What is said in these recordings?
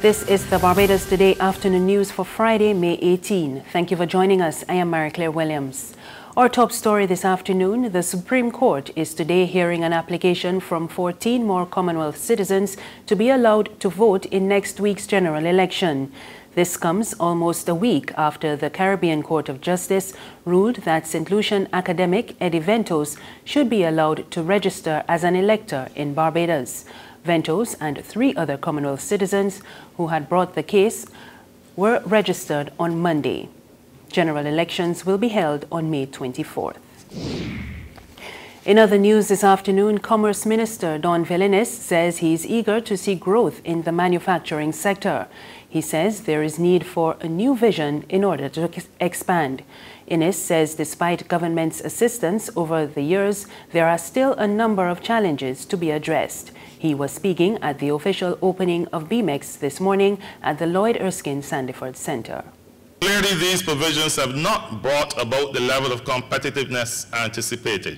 This is the Barbados Today afternoon news for Friday, May 18. Thank you for joining us. I am Mary Claire Williams. Our top story this afternoon, the Supreme Court is today hearing an application from 14 more Commonwealth citizens to be allowed to vote in next week's general election. This comes almost a week after the Caribbean Court of Justice ruled that St. Lucian academic Eddie Ventos should be allowed to register as an elector in Barbados. Ventos and 3 other Commonwealth citizens who had brought the case were registered on Monday. General elections will be held on May 24th. In other news this afternoon, Commerce Minister Donville Inniss says he is eager to see growth in the manufacturing sector. He says there is need for a new vision in order to expand. Inniss says despite government's assistance over the years, there are still a number of challenges to be addressed. He was speaking at the official opening of BMEX this morning at the Lloyd Erskine Sandiford Center. Clearly, these provisions have not brought about the level of competitiveness anticipated.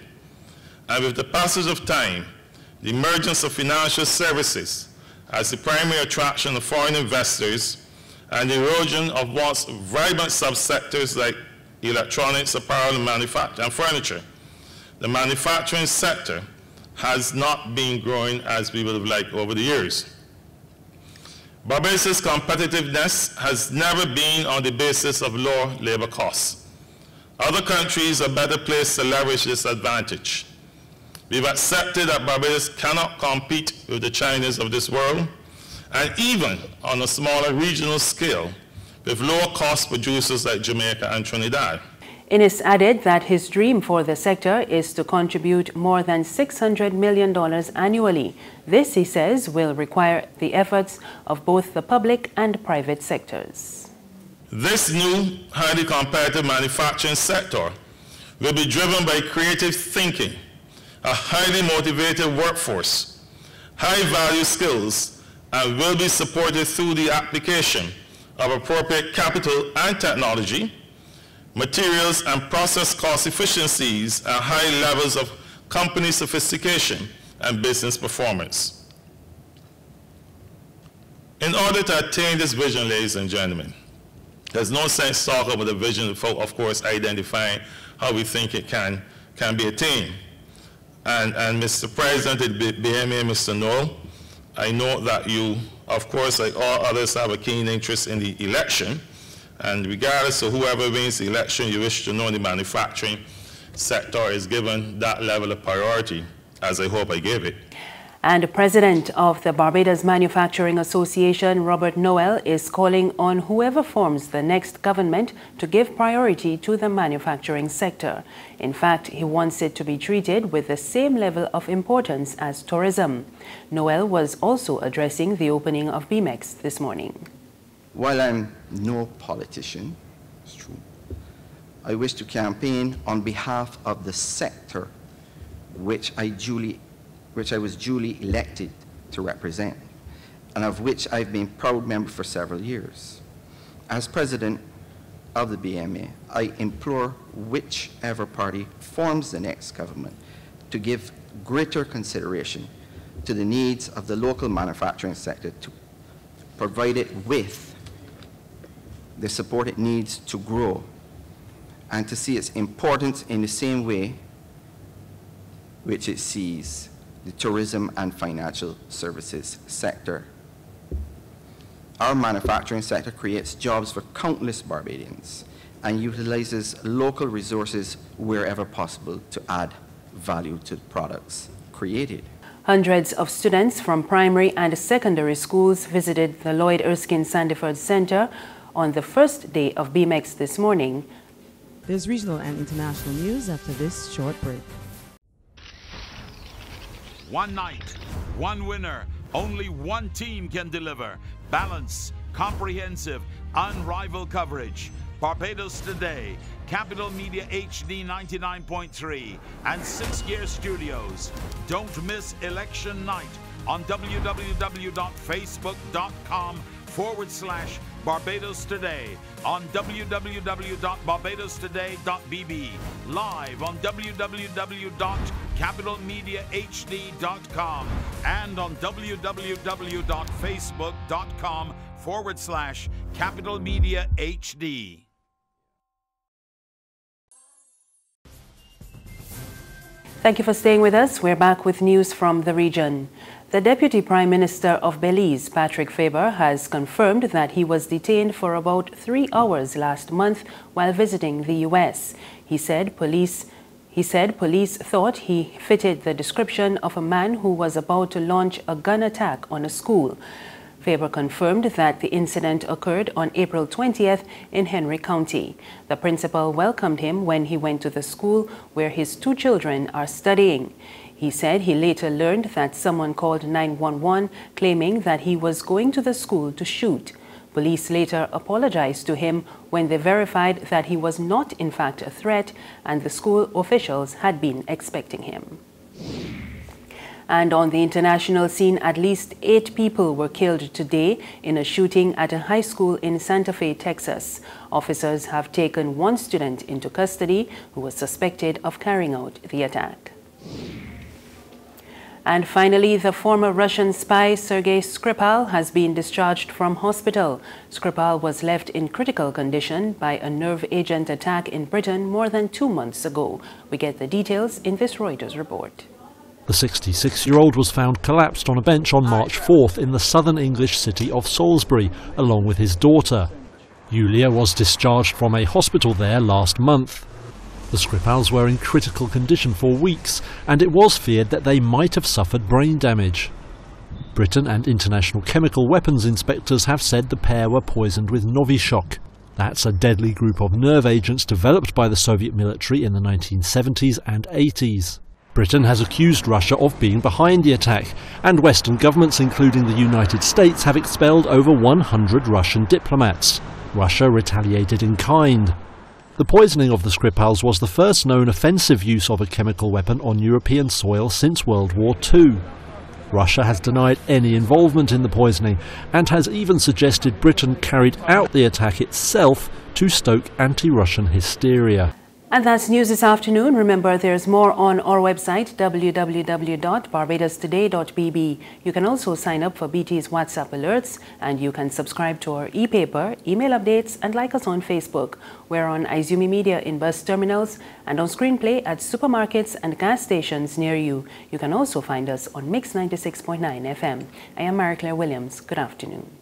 And with the passage of time, the emergence of financial services as the primary attraction of foreign investors and the erosion of once vibrant subsectors like electronics, apparel, and furniture, the manufacturing sector has not been growing as we would have liked over the years. Barbados' competitiveness has never been on the basis of low labor costs. Other countries are better placed to leverage this advantage. We've accepted that Barbados cannot compete with the Chinas of this world, and even on a smaller regional scale, with lower-cost producers like Jamaica and Trinidad. Inniss added that his dream for the sector is to contribute more than $600 million annually. This, he says, will require the efforts of both the public and private sectors. This new, highly competitive manufacturing sector will be driven by creative thinking, a highly motivated workforce, high-value skills, and will be supported through the application of appropriate capital and technology, materials and process cost efficiencies, and high levels of company sophistication and business performance. In order to attain this vision, ladies and gentlemen, there's no sense talking about the vision without, of course, identifying how we think it can be attained. And Mr. President at BMA, Mr. Noel, I know that you, of course, like all others, have a keen interest in the election. And regardless of whoever wins the election, you wish to know the manufacturing sector is given that level of priority, as I hope I gave it. And the President of the Barbados Manufacturing Association, Robert Noel, is calling on whoever forms the next government to give priority to the manufacturing sector. In fact, he wants it to be treated with the same level of importance as tourism. Noel was also addressing the opening of BMEX this morning. While I'm no politician, it's true, I wish to campaign on behalf of the sector which I was duly elected to represent, and of which I've been proud member for several years. As President of the BMA, I implore whichever party forms the next government to give greater consideration to the needs of the local manufacturing sector, to provide it with the support it needs to grow, and to see its importance in the same way which it sees the tourism and financial services sector. Our manufacturing sector creates jobs for countless Barbadians and utilizes local resources wherever possible to add value to the products created. Hundreds of students from primary and secondary schools visited the Lloyd Erskine Sandiford Center on the first day of BMEX this morning. There's regional and international news after this short break. One night, one winner, only one team can deliver. Balanced, comprehensive, unrivaled coverage. Barbados Today, Capital Media HD 99.3 and 6 Gear Studios. Don't miss election night on www.facebook.com/Barbados Today, on www.barbadostoday.bb, live on www capitalmediahd.com and on www.facebook.com/capitalmediahd. Thank you for staying with us. We're back with news from the region. The Deputy Prime Minister of Belize, Patrick Faber, has confirmed that he was detained for about 3 hours last month while visiting the U.S. He said police thought he fitted the description of a man who was about to launch a gun attack on a school. Faber confirmed that the incident occurred on April 20th in Henry County. The principal welcomed him when he went to the school where his 2 children are studying. He said he later learned that someone called 911 claiming that he was going to the school to shoot. Police later apologized to him when they verified that he was not in fact a threat and the school officials had been expecting him. And on the international scene, at least 8 people were killed today in a shooting at a high school in Santa Fe, Texas. Officers have taken 1 student into custody who was suspected of carrying out the attack. And finally, the former Russian spy Sergei Skripal has been discharged from hospital. Skripal was left in critical condition by a nerve agent attack in Britain more than 2 months ago. We get the details in this Reuters report. The 66-year-old was found collapsed on a bench on March 4th in the southern English city of Salisbury, along with his daughter. Yulia was discharged from a hospital there last month. The Skripals were in critical condition for weeks, and it was feared that they might have suffered brain damage. Britain and international chemical weapons inspectors have said the pair were poisoned with Novichok. That's a deadly group of nerve agents developed by the Soviet military in the 1970s and 80s. Britain has accused Russia of being behind the attack, and Western governments, including the United States, have expelled over 100 Russian diplomats. Russia retaliated in kind. The poisoning of the Skripals was the first known offensive use of a chemical weapon on European soil since World War II. Russia has denied any involvement in the poisoning and has even suggested Britain carried out the attack itself to stoke anti-Russian hysteria. And that's news this afternoon. Remember, there's more on our website, www.barbadostoday.bb. You can also sign up for BT's WhatsApp alerts, and you can subscribe to our e-paper, email updates, and like us on Facebook. We're on Izumi Media in bus terminals and on Screenplay at supermarkets and gas stations near you. You can also find us on Mix 96.9 FM. I am Marie Claire Williams. Good afternoon.